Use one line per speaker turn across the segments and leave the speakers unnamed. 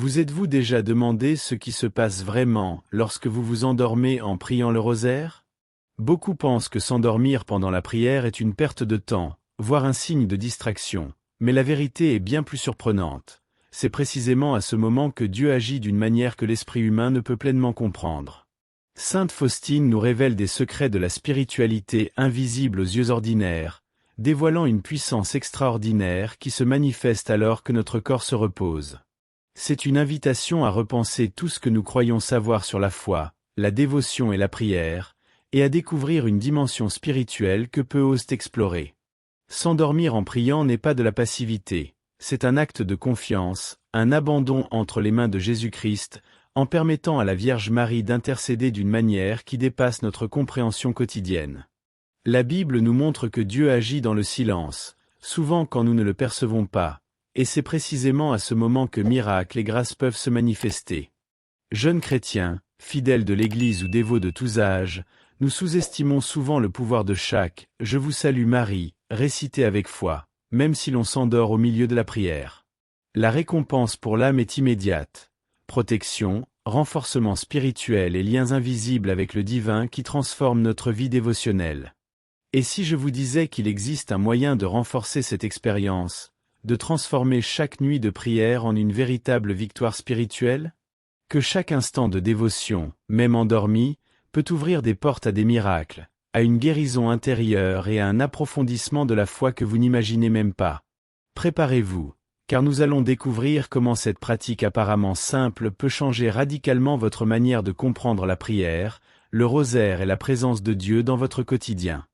Vous êtes-vous déjà demandé ce qui se passe vraiment lorsque vous vous endormez en priant le rosaire? Beaucoup pensent que s'endormir pendant la prière est une perte de temps, voire un signe de distraction, mais la vérité est bien plus surprenante. C'est précisément à ce moment que Dieu agit d'une manière que l'esprit humain ne peut pleinement comprendre. Sainte Faustine nous révèle des secrets de la spiritualité invisibles aux yeux ordinaires, dévoilant une puissance extraordinaire qui se manifeste alors que notre corps se repose. C'est une invitation à repenser tout ce que nous croyons savoir sur la foi, la dévotion et la prière, et à découvrir une dimension spirituelle que peu osent explorer. S'endormir en priant n'est pas de la passivité, c'est un acte de confiance, un abandon entre les mains de Jésus-Christ, en permettant à la Vierge Marie d'intercéder d'une manière qui dépasse notre compréhension quotidienne. La Bible nous montre que Dieu agit dans le silence, souvent quand nous ne le percevons pas, et c'est précisément à ce moment que miracles et grâces peuvent se manifester. Jeunes chrétiens, fidèles de l'Église ou dévots de tous âges, nous sous-estimons souvent le pouvoir de chaque « Je vous salue Marie » récité avec foi, même si l'on s'endort au milieu de la prière. La récompense pour l'âme est immédiate. Protection, renforcement spirituel et liens invisibles avec le divin qui transforment notre vie dévotionnelle. Et si je vous disais qu'il existe un moyen de renforcer cette expérience, de transformer chaque nuit de prière en une véritable victoire spirituelle? Que chaque instant de dévotion, même endormi, peut ouvrir des portes à des miracles, à une guérison intérieure et à un approfondissement de la foi que vous n'imaginez même pas. Préparez-vous, car nous allons découvrir comment cette pratique apparemment simple peut changer radicalement votre manière de comprendre la prière, le rosaire et la présence de Dieu dans votre quotidien.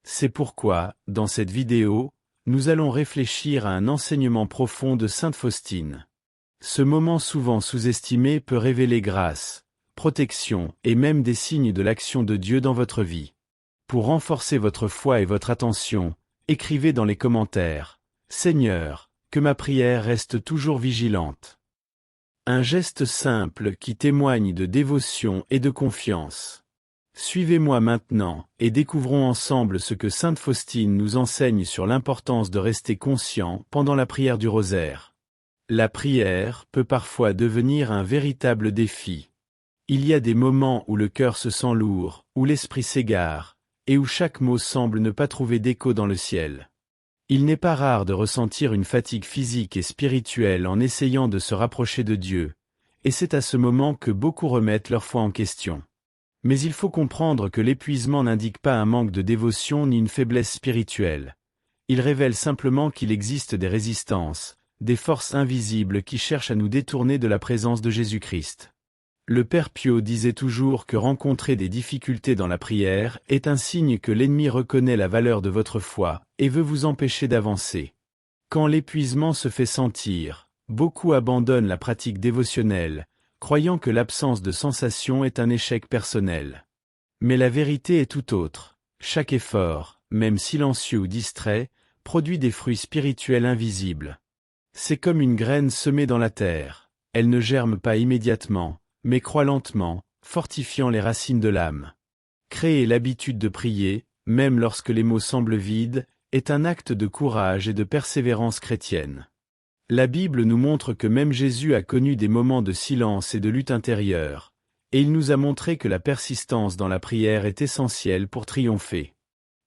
C'est pourquoi, dans cette vidéo, nous allons réfléchir à un enseignement profond de Sainte Faustine. Ce moment souvent sous-estimé peut révéler grâce, protection et même des signes de l'action de Dieu dans votre vie. Pour renforcer votre foi et votre attention, écrivez dans les commentaires « Seigneur, que ma prière reste toujours vigilante ». Un geste simple qui témoigne de dévotion et de confiance. Suivez-moi maintenant et découvrons ensemble ce que Sainte Faustine nous enseigne sur l'importance de rester conscient pendant la prière du rosaire. La prière peut parfois devenir un véritable défi. Il y a des moments où le cœur se sent lourd, où l'esprit s'égare, et où chaque mot semble ne pas trouver d'écho dans le ciel. Il n'est pas rare de ressentir une fatigue physique et spirituelle en essayant de se rapprocher de Dieu, et c'est à ce moment que beaucoup remettent leur foi en question. Mais il faut comprendre que l'épuisement n'indique pas un manque de dévotion ni une faiblesse spirituelle. Il révèle simplement qu'il existe des résistances, des forces invisibles qui cherchent à nous détourner de la présence de Jésus-Christ. Le Père Pio disait toujours que rencontrer des difficultés dans la prière est un signe que l'ennemi reconnaît la valeur de votre foi et veut vous empêcher d'avancer. Quand l'épuisement se fait sentir, beaucoup abandonnent la pratique dévotionnelle, croyant que l'absence de sensation est un échec personnel. Mais la vérité est tout autre. Chaque effort, même silencieux ou distrait, produit des fruits spirituels invisibles. C'est comme une graine semée dans la terre. Elle ne germe pas immédiatement, mais croît lentement, fortifiant les racines de l'âme. Créer l'habitude de prier, même lorsque les mots semblent vides, est un acte de courage et de persévérance chrétienne. La Bible nous montre que même Jésus a connu des moments de silence et de lutte intérieure, et il nous a montré que la persistance dans la prière est essentielle pour triompher.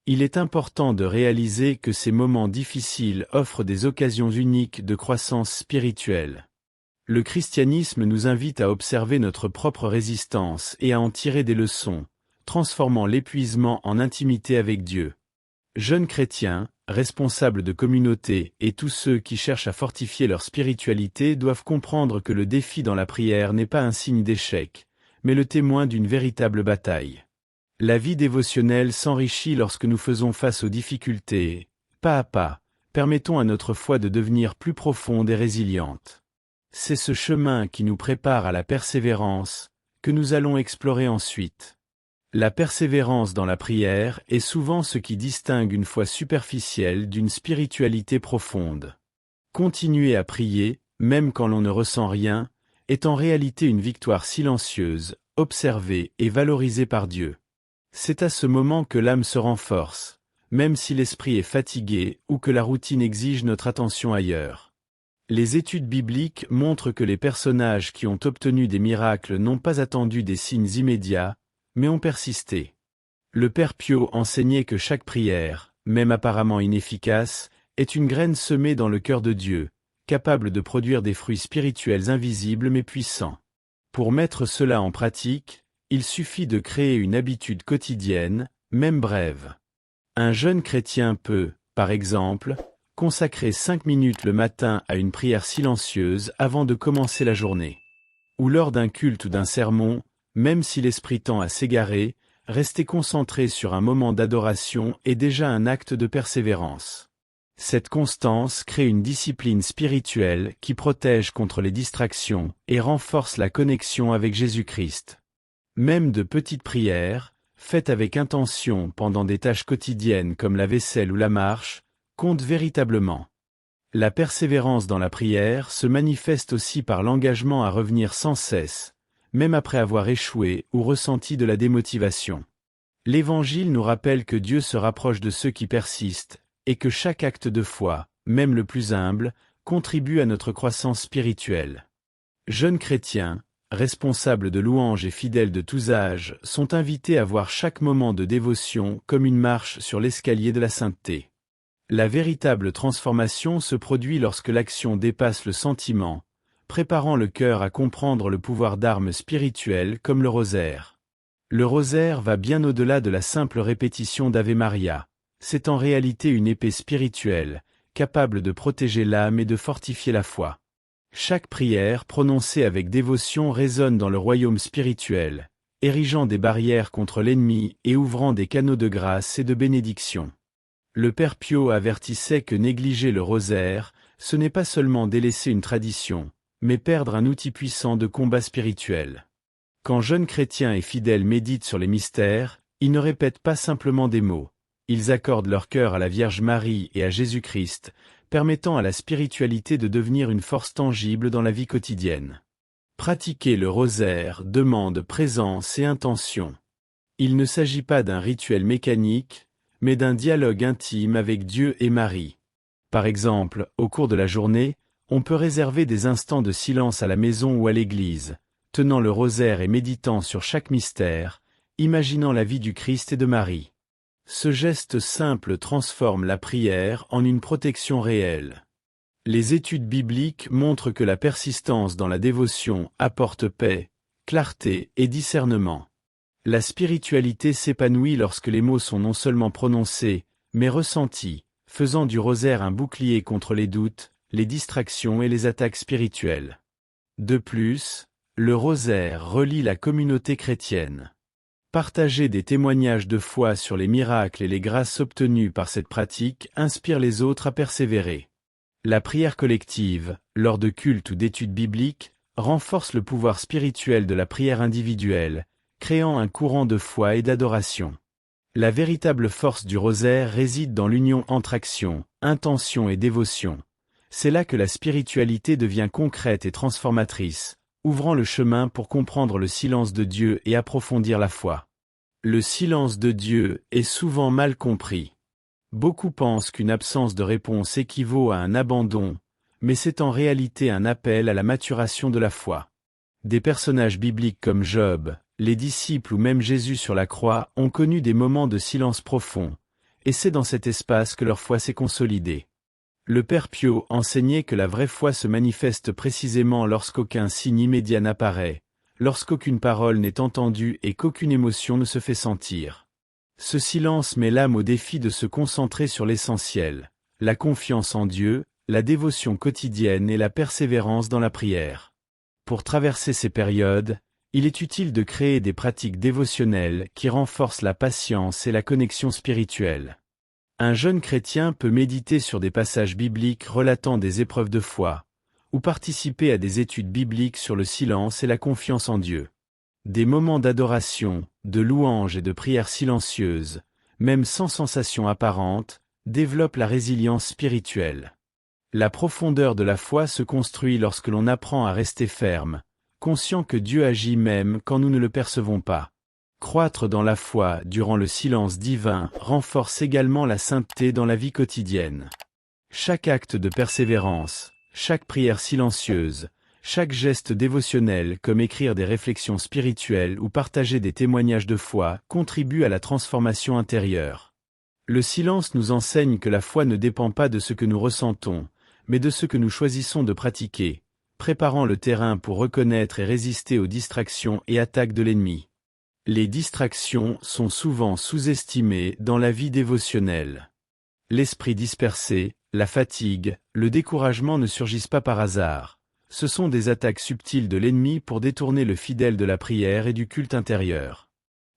Il est important de réaliser que ces moments difficiles offrent des occasions uniques de croissance spirituelle. Le christianisme nous invite à observer notre propre résistance et à en tirer des leçons, transformant l'épuisement en intimité avec Dieu. Jeunes chrétiens, responsables de communautés et tous ceux qui cherchent à fortifier leur spiritualité doivent comprendre que le défi dans la prière n'est pas un signe d'échec, mais le témoin d'une véritable bataille. La vie dévotionnelle s'enrichit lorsque nous faisons face aux difficultés, pas à pas, permettons à notre foi de devenir plus profonde et résiliente. C'est ce chemin qui nous prépare à la persévérance, que nous allons explorer ensuite. La persévérance dans la prière est souvent ce qui distingue une foi superficielle d'une spiritualité profonde. Continuer à prier, même quand l'on ne ressent rien, est en réalité une victoire silencieuse, observée et valorisée par Dieu. C'est à ce moment que l'âme se renforce, même si l'esprit est fatigué ou que la routine exige notre attention ailleurs. Les études bibliques montrent que les personnages qui ont obtenu des miracles n'ont pas attendu des signes immédiats, mais ont persisté. Le Père Pio enseignait que chaque prière, même apparemment inefficace, est une graine semée dans le cœur de Dieu, capable de produire des fruits spirituels invisibles mais puissants. Pour mettre cela en pratique, il suffit de créer une habitude quotidienne, même brève. Un jeune chrétien peut, par exemple, consacrer 5 minutes le matin à une prière silencieuse avant de commencer la journée. Ou lors d'un culte ou d'un sermon, même si l'esprit tend à s'égarer, rester concentré sur un moment d'adoration est déjà un acte de persévérance. Cette constance crée une discipline spirituelle qui protège contre les distractions et renforce la connexion avec Jésus-Christ. Même de petites prières, faites avec intention pendant des tâches quotidiennes comme la vaisselle ou la marche, comptent véritablement. La persévérance dans la prière se manifeste aussi par l'engagement à revenir sans cesse, même après avoir échoué ou ressenti de la démotivation. L'Évangile nous rappelle que Dieu se rapproche de ceux qui persistent, et que chaque acte de foi, même le plus humble, contribue à notre croissance spirituelle. Jeunes chrétiens, responsables de louanges et fidèles de tous âges, sont invités à voir chaque moment de dévotion comme une marche sur l'escalier de la sainteté. La véritable transformation se produit lorsque l'action dépasse le sentiment, préparant le cœur à comprendre le pouvoir d'armes spirituelles comme le rosaire. Le rosaire va bien au-delà de la simple répétition d'Ave Maria. C'est en réalité une épée spirituelle, capable de protéger l'âme et de fortifier la foi. Chaque prière prononcée avec dévotion résonne dans le royaume spirituel, érigeant des barrières contre l'ennemi et ouvrant des canaux de grâce et de bénédiction. Le Père Pio avertissait que négliger le rosaire, ce n'est pas seulement délaisser une tradition, mais perdre un outil puissant de combat spirituel. Quand jeunes chrétiens et fidèles méditent sur les mystères, ils ne répètent pas simplement des mots. Ils accordent leur cœur à la Vierge Marie et à Jésus-Christ, permettant à la spiritualité de devenir une force tangible dans la vie quotidienne. Pratiquer le rosaire demande présence et intention. Il ne s'agit pas d'un rituel mécanique, mais d'un dialogue intime avec Dieu et Marie. Par exemple, au cours de la journée, on peut réserver des instants de silence à la maison ou à l'église, tenant le rosaire et méditant sur chaque mystère, imaginant la vie du Christ et de Marie. Ce geste simple transforme la prière en une protection réelle. Les études bibliques montrent que la persistance dans la dévotion apporte paix, clarté et discernement. La spiritualité s'épanouit lorsque les mots sont non seulement prononcés, mais ressentis, faisant du rosaire un bouclier contre les doutes, les distractions et les attaques spirituelles. De plus, le rosaire relie la communauté chrétienne. Partager des témoignages de foi sur les miracles et les grâces obtenues par cette pratique inspire les autres à persévérer. La prière collective, lors de cultes ou d'études bibliques, renforce le pouvoir spirituel de la prière individuelle, créant un courant de foi et d'adoration. La véritable force du rosaire réside dans l'union entre action, intention et dévotion. C'est là que la spiritualité devient concrète et transformatrice, ouvrant le chemin pour comprendre le silence de Dieu et approfondir la foi. Le silence de Dieu est souvent mal compris. Beaucoup pensent qu'une absence de réponse équivaut à un abandon, mais c'est en réalité un appel à la maturation de la foi. Des personnages bibliques comme Job, les disciples ou même Jésus sur la croix ont connu des moments de silence profond, et c'est dans cet espace que leur foi s'est consolidée. Le Père Pio enseignait que la vraie foi se manifeste précisément lorsqu'aucun signe immédiat n'apparaît, lorsqu'aucune parole n'est entendue et qu'aucune émotion ne se fait sentir. Ce silence met l'âme au défi de se concentrer sur l'essentiel, la confiance en Dieu, la dévotion quotidienne et la persévérance dans la prière. Pour traverser ces périodes, il est utile de créer des pratiques dévotionnelles qui renforcent la patience et la connexion spirituelle. Un jeune chrétien peut méditer sur des passages bibliques relatant des épreuves de foi, ou participer à des études bibliques sur le silence et la confiance en Dieu. Des moments d'adoration, de louange et de prière silencieuse, même sans sensation apparente, développent la résilience spirituelle. La profondeur de la foi se construit lorsque l'on apprend à rester ferme, conscient que Dieu agit même quand nous ne le percevons pas. Croître dans la foi durant le silence divin renforce également la sainteté dans la vie quotidienne. Chaque acte de persévérance, chaque prière silencieuse, chaque geste dévotionnel comme écrire des réflexions spirituelles ou partager des témoignages de foi contribue à la transformation intérieure. Le silence nous enseigne que la foi ne dépend pas de ce que nous ressentons, mais de ce que nous choisissons de pratiquer, préparant le terrain pour reconnaître et résister aux distractions et attaques de l'ennemi. Les distractions sont souvent sous-estimées dans la vie dévotionnelle. L'esprit dispersé, la fatigue, le découragement ne surgissent pas par hasard. Ce sont des attaques subtiles de l'ennemi pour détourner le fidèle de la prière et du culte intérieur.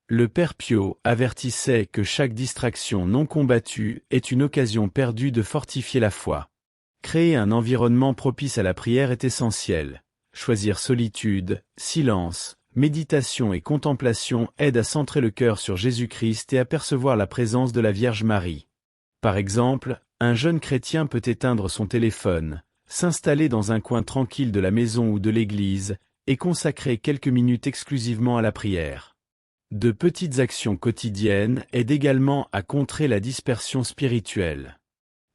Le Père Pio avertissait que chaque distraction non combattue est une occasion perdue de fortifier la foi. Créer un environnement propice à la prière est essentiel. Choisir solitude, silence, méditation et contemplation aide à centrer le cœur sur Jésus-Christ et à percevoir la présence de la Vierge Marie. Par exemple, un jeune chrétien peut éteindre son téléphone, s'installer dans un coin tranquille de la maison ou de l'église, et consacrer quelques minutes exclusivement à la prière. De petites actions quotidiennes aident également à contrer la dispersion spirituelle.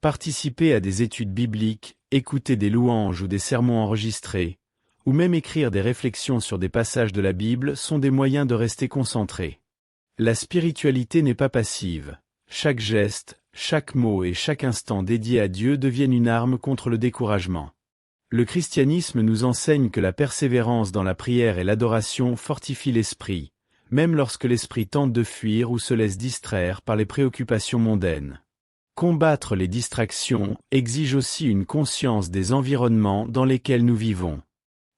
Participer à des études bibliques, écouter des louanges ou des sermons enregistrés, ou même écrire des réflexions sur des passages de la Bible sont des moyens de rester concentré. La spiritualité n'est pas passive. Chaque geste, chaque mot et chaque instant dédié à Dieu deviennent une arme contre le découragement. Le christianisme nous enseigne que la persévérance dans la prière et l'adoration fortifie l'esprit, même lorsque l'esprit tente de fuir ou se laisse distraire par les préoccupations mondaines. Combattre les distractions exige aussi une conscience des environnements dans lesquels nous vivons.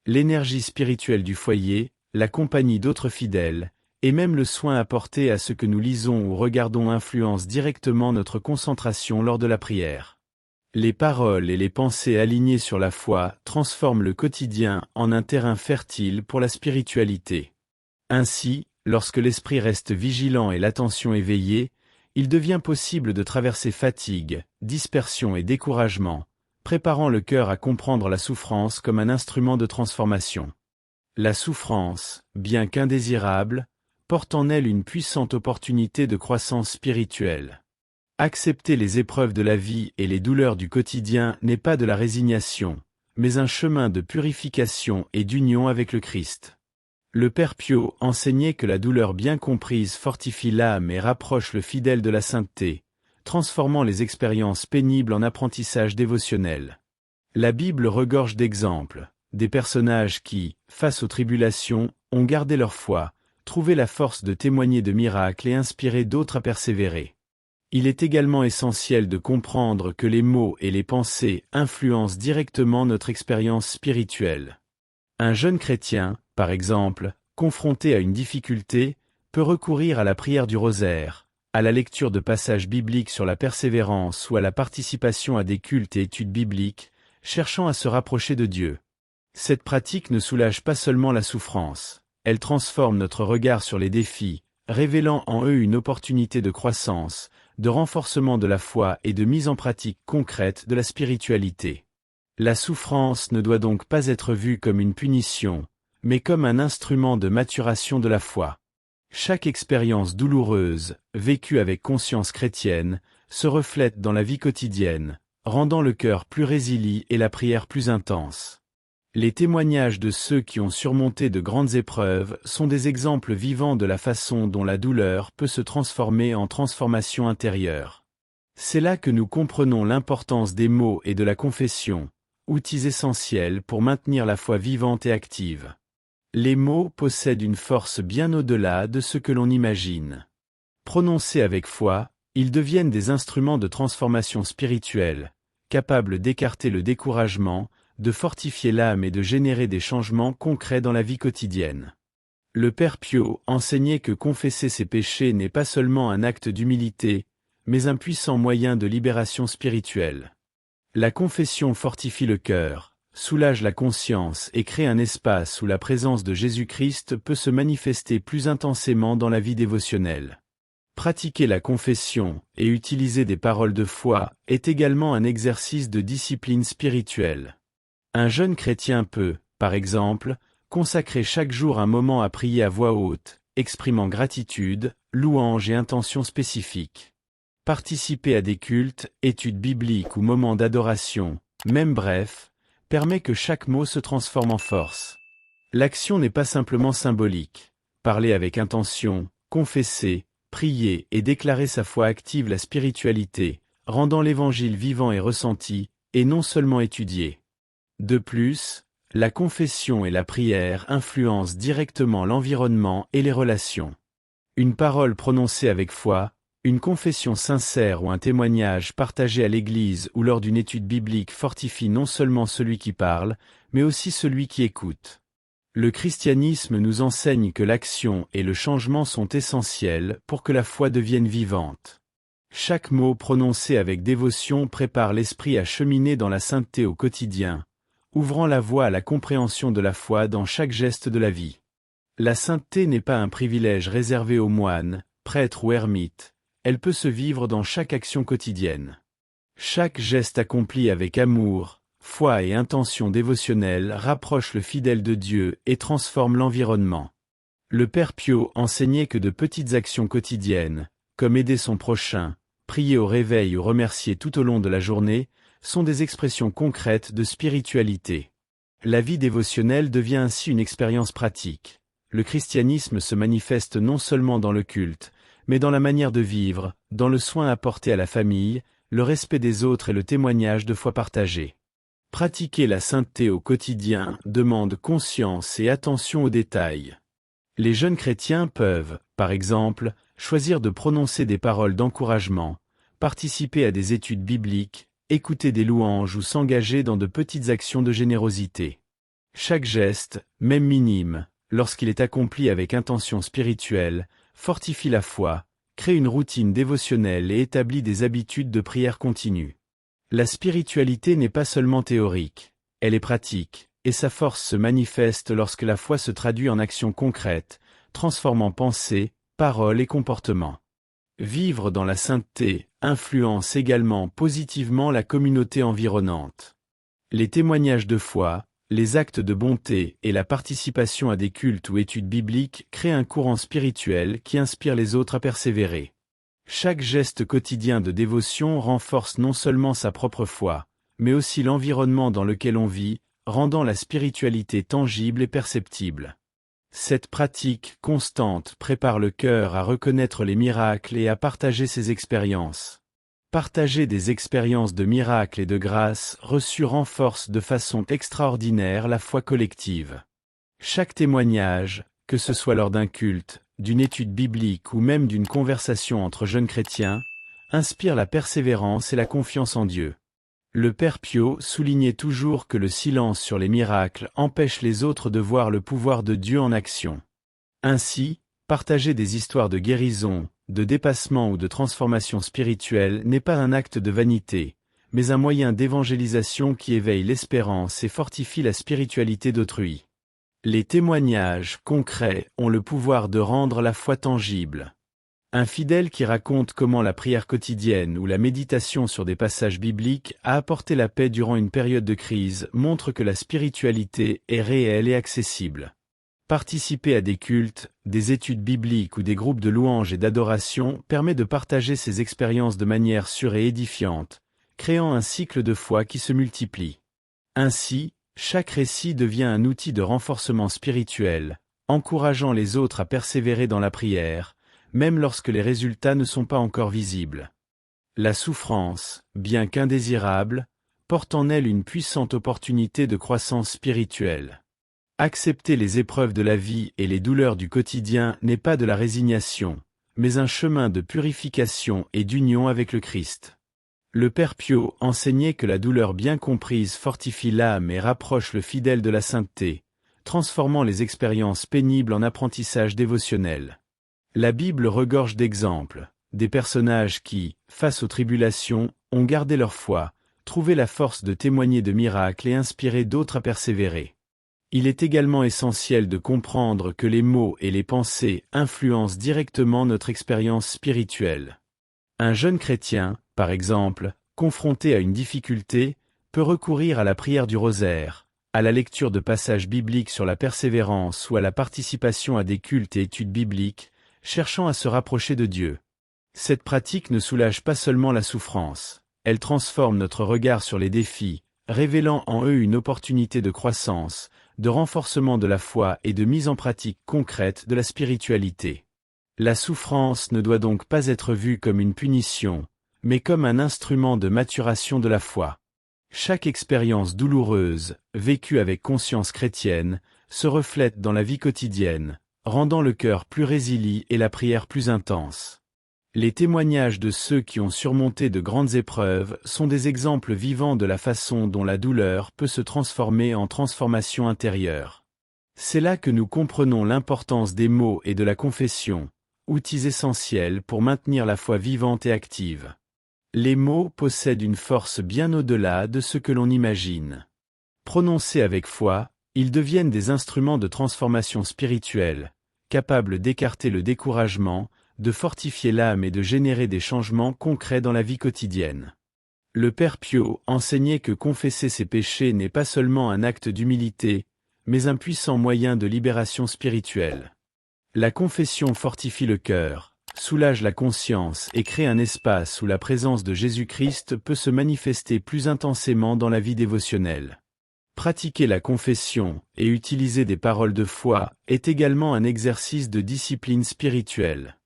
L'énergie spirituelle du foyer, la compagnie d'autres fidèles, et même le soin apporté à ce que nous lisons ou regardons influence directement notre concentration lors de la prière. Les paroles et les pensées alignées sur la foi transforment le quotidien en un terrain fertile pour la spiritualité. Ainsi, lorsque l'esprit reste vigilant et l'attention éveillée, il devient possible de traverser fatigue, dispersion et découragement, préparant le cœur à comprendre la souffrance comme un instrument de transformation. La souffrance, bien qu'indésirable, porte en elle une puissante opportunité de croissance spirituelle. Accepter les épreuves de la vie et les douleurs du quotidien n'est pas de la résignation, mais un chemin de purification et d'union avec le Christ. Le Père Pio enseignait que la douleur bien comprise fortifie l'âme et rapproche le fidèle de la sainteté, transformant les expériences pénibles en apprentissage dévotionnel. La Bible regorge d'exemples, des personnages qui, face aux tribulations, ont gardé leur foi, trouvé la force de témoigner de miracles et inspiré d'autres à persévérer. Il est également essentiel de comprendre que les mots et les pensées influencent directement notre expérience spirituelle. Un jeune chrétien, par exemple, confronté à une difficulté, peut recourir à la prière du rosaire, à la lecture de passages bibliques sur la persévérance ou à la participation à des cultes et études bibliques, cherchant à se rapprocher de Dieu. Cette pratique ne soulage pas seulement la souffrance, elle transforme notre regard sur les défis, révélant en eux une opportunité de croissance, de renforcement de la foi et de mise en pratique concrète de la spiritualité. La souffrance ne doit donc pas être vue comme une punition, mais comme un instrument de maturation de la foi. Chaque expérience douloureuse, vécue avec conscience chrétienne, se reflète dans la vie quotidienne, rendant le cœur plus résilient et la prière plus intense. Les témoignages de ceux qui ont surmonté de grandes épreuves sont des exemples vivants de la façon dont la douleur peut se transformer en transformation intérieure. C'est là que nous comprenons l'importance des mots et de la confession, outils essentiels pour maintenir la foi vivante et active. Les mots possèdent une force bien au-delà de ce que l'on imagine. Prononcés avec foi, ils deviennent des instruments de transformation spirituelle, capables d'écarter le découragement, de fortifier l'âme et de générer des changements concrets dans la vie quotidienne. Le Père Pio enseignait que confesser ses péchés n'est pas seulement un acte d'humilité, mais un puissant moyen de libération spirituelle. La confession fortifie le cœur, soulage la conscience et crée un espace où la présence de Jésus-Christ peut se manifester plus intensément dans la vie dévotionnelle. Pratiquer la confession et utiliser des paroles de foi est également un exercice de discipline spirituelle. Un jeune chrétien peut, par exemple, consacrer chaque jour un moment à prier à voix haute, exprimant gratitude, louange et intention spécifiques. Participer à des cultes, études bibliques ou moments d'adoration, même brefs, permet que chaque mot se transforme en force. L'action n'est pas simplement symbolique. Parler avec intention, confesser, prier et déclarer sa foi active la spiritualité, rendant l'évangile vivant et ressenti, et non seulement étudié. De plus, la confession et la prière influencent directement l'environnement et les relations. Une parole prononcée avec foi, une confession sincère ou un témoignage partagé à l'église ou lors d'une étude biblique fortifie non seulement celui qui parle, mais aussi celui qui écoute. Le christianisme nous enseigne que l'action et le changement sont essentiels pour que la foi devienne vivante. Chaque mot prononcé avec dévotion prépare l'esprit à cheminer dans la sainteté au quotidien, ouvrant la voie à la compréhension de la foi dans chaque geste de la vie. La sainteté n'est pas un privilège réservé aux moines, prêtres ou ermites, elle peut se vivre dans chaque action quotidienne. Chaque geste accompli avec amour, foi et intention dévotionnelle rapproche le fidèle de Dieu et transforme l'environnement. Le Père Pio enseignait que de petites actions quotidiennes, comme aider son prochain, prier au réveil ou remercier tout au long de la journée, sont des expressions concrètes de spiritualité. La vie dévotionnelle devient ainsi une expérience pratique. Le christianisme se manifeste non seulement dans le culte, mais dans la manière de vivre, dans le soin apporté à la famille, le respect des autres et le témoignage de foi partagée. Pratiquer la sainteté au quotidien demande conscience et attention aux détails. Les jeunes chrétiens peuvent, par exemple, choisir de prononcer des paroles d'encouragement, participer à des études bibliques, écouter des louanges ou s'engager dans de petites actions de générosité. Chaque geste, même minime, lorsqu'il est accompli avec intention spirituelle, fortifie la foi, crée une routine dévotionnelle et établit des habitudes de prière continue. La spiritualité n'est pas seulement théorique, elle est pratique, et sa force se manifeste lorsque la foi se traduit en actions concrètes, transformant pensée, parole et comportement. Vivre dans la sainteté influence également positivement la communauté environnante. Les témoignages de foi, les actes de bonté et la participation à des cultes ou études bibliques créent un courant spirituel qui inspire les autres à persévérer. Chaque geste quotidien de dévotion renforce non seulement sa propre foi, mais aussi l'environnement dans lequel on vit, rendant la spiritualité tangible et perceptible. Cette pratique constante prépare le cœur à reconnaître les miracles et à partager ses expériences. Partager des expériences de miracles et de grâce reçues renforce de façon extraordinaire la foi collective. Chaque témoignage, que ce soit lors d'un culte, d'une étude biblique ou même d'une conversation entre jeunes chrétiens, inspire la persévérance et la confiance en Dieu. Le Père Pio soulignait toujours que le silence sur les miracles empêche les autres de voir le pouvoir de Dieu en action. Ainsi, partager des histoires de guérison, de dépassement ou de transformation spirituelle n'est pas un acte de vanité, mais un moyen d'évangélisation qui éveille l'espérance et fortifie la spiritualité d'autrui. Les témoignages concrets ont le pouvoir de rendre la foi tangible. Un fidèle qui raconte comment la prière quotidienne ou la méditation sur des passages bibliques a apporté la paix durant une période de crise montre que la spiritualité est réelle et accessible. Participer à des cultes, des études bibliques ou des groupes de louanges et d'adoration permet de partager ces expériences de manière sûre et édifiante, créant un cycle de foi qui se multiplie. Ainsi, chaque récit devient un outil de renforcement spirituel, encourageant les autres à persévérer dans la prière, même lorsque les résultats ne sont pas encore visibles. La souffrance, bien qu'indésirable, porte en elle une puissante opportunité de croissance spirituelle. Accepter les épreuves de la vie et les douleurs du quotidien n'est pas de la résignation, mais un chemin de purification et d'union avec le Christ. Le Père Pio enseignait que la douleur bien comprise fortifie l'âme et rapproche le fidèle de la sainteté, transformant les expériences pénibles en apprentissage dévotionnel. La Bible regorge d'exemples, des personnages qui, face aux tribulations, ont gardé leur foi, trouvé la force de témoigner de miracles et inspiré d'autres à persévérer. Il est également essentiel de comprendre que les mots et les pensées influencent directement notre expérience spirituelle. Un jeune chrétien, par exemple, confronté à une difficulté, peut recourir à la prière du rosaire, à la lecture de passages bibliques sur la persévérance ou à la participation à des cultes et études bibliques, cherchant à se rapprocher de Dieu. Cette pratique ne soulage pas seulement la souffrance, elle transforme notre regard sur les défis, révélant en eux une opportunité de croissance, de renforcement de la foi et de mise en pratique concrète de la spiritualité. La souffrance ne doit donc pas être vue comme une punition, mais comme un instrument de maturation de la foi. Chaque expérience douloureuse, vécue avec conscience chrétienne, se reflète dans la vie quotidienne, rendant le cœur plus résilient et la prière plus intense. Les témoignages de ceux qui ont surmonté de grandes épreuves sont des exemples vivants de la façon dont la douleur peut se transformer en transformation intérieure. C'est là que nous comprenons l'importance des mots et de la confession, outils essentiels pour maintenir la foi vivante et active. Les mots possèdent une force bien au-delà de ce que l'on imagine. Prononcés avec foi, ils deviennent des instruments de transformation spirituelle, capables d'écarter le découragement, de fortifier l'âme et de générer des changements concrets dans la vie quotidienne. Le Père Pio enseignait que confesser ses péchés n'est pas seulement un acte d'humilité, mais un puissant moyen de libération spirituelle. La confession fortifie le cœur, soulage la conscience et crée un espace où la présence de Jésus-Christ peut se manifester plus intensément dans la vie dévotionnelle. Pratiquer la confession et utiliser des paroles de foi est également un exercice de discipline spirituelle.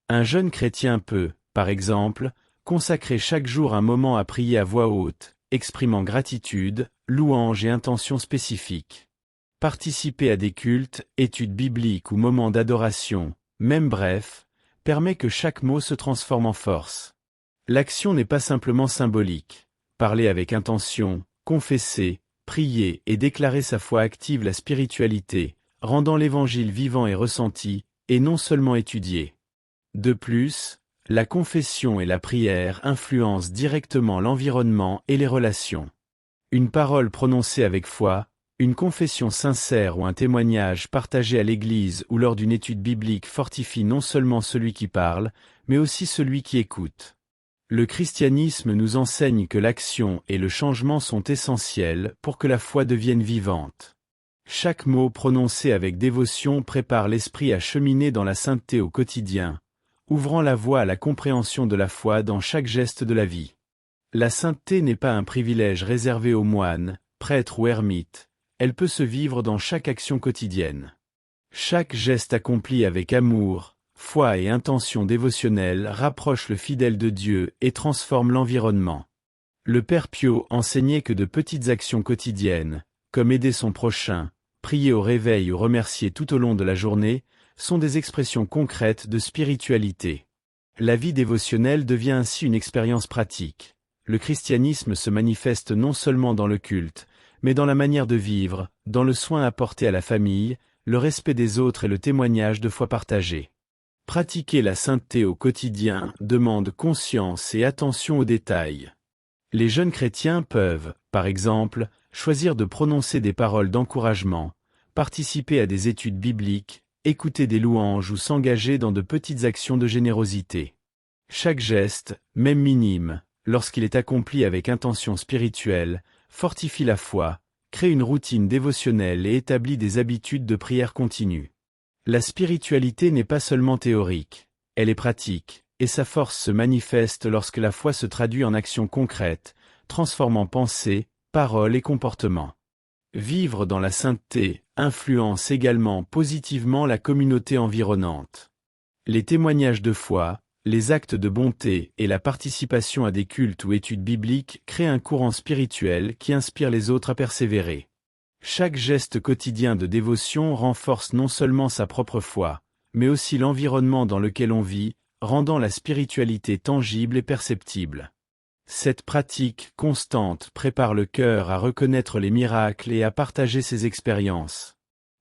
Un jeune chrétien peut, par exemple, consacrer chaque jour un moment à prier à voix haute, exprimant gratitude, louange et intention spécifiques. Participer à des cultes, études bibliques ou moments d'adoration, même bref, permet que chaque mot se transforme en force. L'action n'est pas simplement symbolique. Parler avec intention, confesser, prier et déclarer sa foi active la spiritualité, rendant l'évangile vivant et ressenti, et non seulement étudié. De plus, la confession et la prière influencent directement l'environnement et les relations. Une parole prononcée avec foi, une confession sincère ou un témoignage partagé à l'église ou lors d'une étude biblique fortifie non seulement celui qui parle, mais aussi celui qui écoute. Le christianisme nous enseigne que l'action et le changement sont essentiels pour que la foi devienne vivante. Chaque mot prononcé avec dévotion prépare l'esprit à cheminer dans la sainteté au quotidien, ouvrant la voie à la compréhension de la foi dans chaque geste de la vie. La sainteté n'est pas un privilège réservé aux moines, prêtres ou ermites, elle peut se vivre dans chaque action quotidienne. Chaque geste accompli avec amour, foi et intention dévotionnelle rapproche le fidèle de Dieu et transforme l'environnement. Le Père Pio enseignait que de petites actions quotidiennes, comme aider son prochain, prier au réveil ou remercier tout au long de la journée, sont des expressions concrètes de spiritualité. La vie dévotionnelle devient ainsi une expérience pratique. Le christianisme se manifeste non seulement dans le culte, mais dans la manière de vivre, dans le soin apporté à la famille, le respect des autres et le témoignage de foi partagée. Pratiquer la sainteté au quotidien demande conscience et attention aux détails. Les jeunes chrétiens peuvent, par exemple, choisir de prononcer des paroles d'encouragement, participer à des études bibliques, écouter des louanges ou s'engager dans de petites actions de générosité. Chaque geste, même minime, lorsqu'il est accompli avec intention spirituelle, fortifie la foi, crée une routine dévotionnelle et établit des habitudes de prière continue. La spiritualité n'est pas seulement théorique, elle est pratique, et sa force se manifeste lorsque la foi se traduit en actions concrètes, transformant pensée, parole et comportement. Vivre dans la sainteté influence également positivement la communauté environnante. Les témoignages de foi, les actes de bonté et la participation à des cultes ou études bibliques créent un courant spirituel qui inspire les autres à persévérer. Chaque geste quotidien de dévotion renforce non seulement sa propre foi, mais aussi l'environnement dans lequel on vit, rendant la spiritualité tangible et perceptible. Cette pratique constante prépare le cœur à reconnaître les miracles et à partager ses expériences.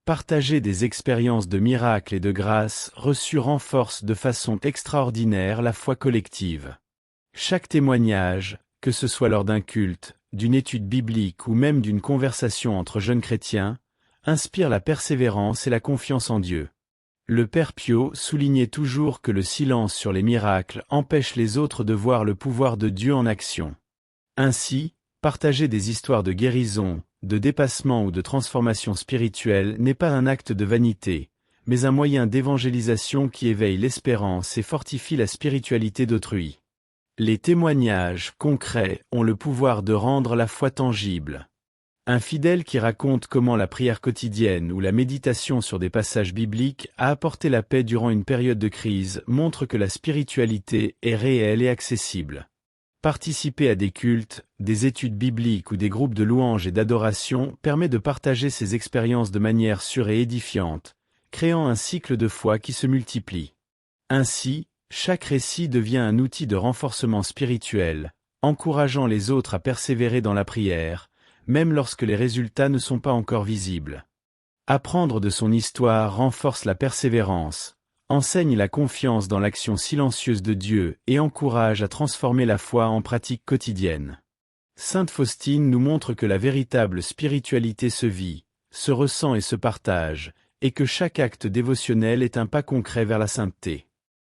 Partager des expériences de miracles et de grâce reçues renforce de façon extraordinaire la foi collective. Chaque témoignage, que ce soit lors d'un culte, d'une étude biblique ou même d'une conversation entre jeunes chrétiens, inspire la persévérance et la confiance en Dieu. Le Père Pio soulignait toujours que le silence sur les miracles empêche les autres de voir le pouvoir de Dieu en action. Ainsi, partager des histoires de guérison, de dépassement ou de transformation spirituelle n'est pas un acte de vanité, mais un moyen d'évangélisation qui éveille l'espérance et fortifie la spiritualité d'autrui. Les témoignages concrets ont le pouvoir de rendre la foi tangible. Un fidèle qui raconte comment la prière quotidienne ou la méditation sur des passages bibliques a apporté la paix durant une période de crise montre que la spiritualité est réelle et accessible. Participer à des cultes, des études bibliques ou des groupes de louanges et d'adoration permet de partager ces expériences de manière sûre et édifiante, créant un cycle de foi qui se multiplie. Ainsi, chaque récit devient un outil de renforcement spirituel, encourageant les autres à persévérer dans la prière, même lorsque les résultats ne sont pas encore visibles. Apprendre de son histoire renforce la persévérance, enseigne la confiance dans l'action silencieuse de Dieu et encourage à transformer la foi en pratique quotidienne. Sainte Faustine nous montre que la véritable spiritualité se vit, se ressent et se partage, et que chaque acte dévotionnel est un pas concret vers la sainteté.